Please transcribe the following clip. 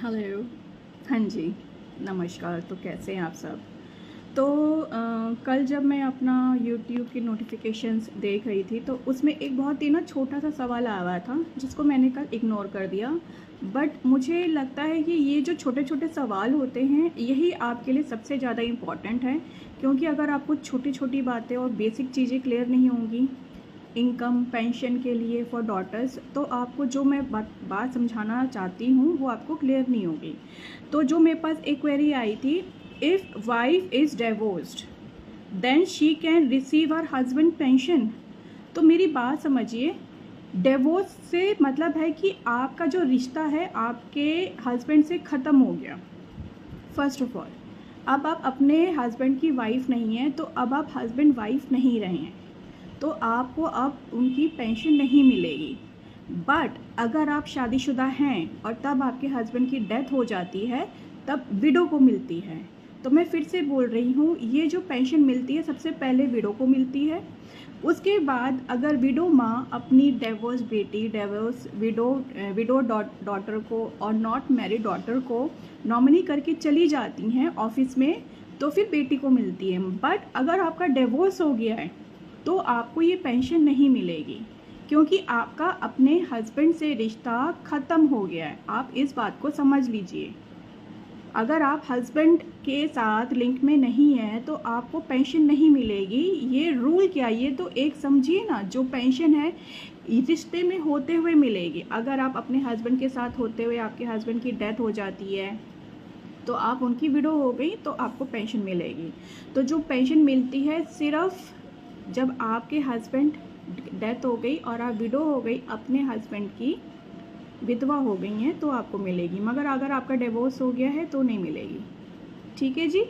Hello. हाँ जी, नमस्कार। तो कैसे हैं आप सब? तो कल जब मैं अपना यूट्यूब की नोटिफिकेशंस देख रही थी तो उसमें एक बहुत ही ना छोटा सा सवाल आया हुआ था जिसको मैंने कल इग्नोर कर दिया। बट मुझे लगता है कि ये जो छोटे छोटे सवाल होते हैं यही आपके लिए सबसे ज़्यादा इम्पॉर्टेंट है, क्योंकि अगर आपको छोटी छोटी बातें और बेसिक चीज़ें क्लियर नहीं होंगी इनकम पेंशन के लिए फॉर डॉटर्स, तो आपको जो मैं बात समझाना चाहती हूँ वो आपको क्लियर नहीं होगी। तो जो मेरे पास एक क्वेरी आई थी, if wife is divorced then she can receive her husband pension. तो मेरी बात समझिए, डिवोर्स से मतलब है कि आपका जो रिश्ता है आपके हस्बैंड से ख़त्म हो गया। फर्स्ट ऑफ ऑल, अब आप अपने हस्बैंड की वाइफ नहीं हैं, तो अब आप हस्बैंड वाइफ नहीं रहे हैं, तो आपको अब उनकी पेंशन नहीं मिलेगी। बट अगर आप शादीशुदा हैं और तब आपके हस्बैंड की डेथ हो जाती है तब विडो को मिलती है। तो मैं फिर से बोल रही हूँ, ये जो पेंशन मिलती है सबसे पहले विडो को मिलती है। उसके बाद अगर विडो माँ अपनी डिवोर्स बेटी, डिवोर्स विडो डॉटर को और नॉट मैरिड डॉटर को नॉमिनी करके चली जाती हैं ऑफिस में, तो फिर बेटी को मिलती है। बट अगर आपका डिवोर्स हो गया है तो आपको ये पेंशन नहीं मिलेगी, क्योंकि आपका अपने हस्बैंड से रिश्ता ख़त्म हो गया है। आप इस बात को समझ लीजिए। अगर आप हस्बैंड के साथ लिंक में नहीं हैं तो आपको पेंशन नहीं मिलेगी। ये रूल क्या, ये तो एक समझिए ना, जो पेंशन है रिश्ते में होते हुए मिलेगी। अगर आप अपने हस्बैंड के साथ होते हुए आपके हस्बैंड की डेथ हो जाती है तो आप उनकी विडो हो गई तो आपको पेंशन मिलेगी। तो जो पेंशन मिलती है सिर्फ जब आपके हस्बैंड डेथ हो गई और आप विडो हो गई, अपने हस्बैंड की विधवा हो गई हैं, तो आपको मिलेगी। मगर अगर आपका डिवोर्स हो गया है तो नहीं मिलेगी। ठीक है जी।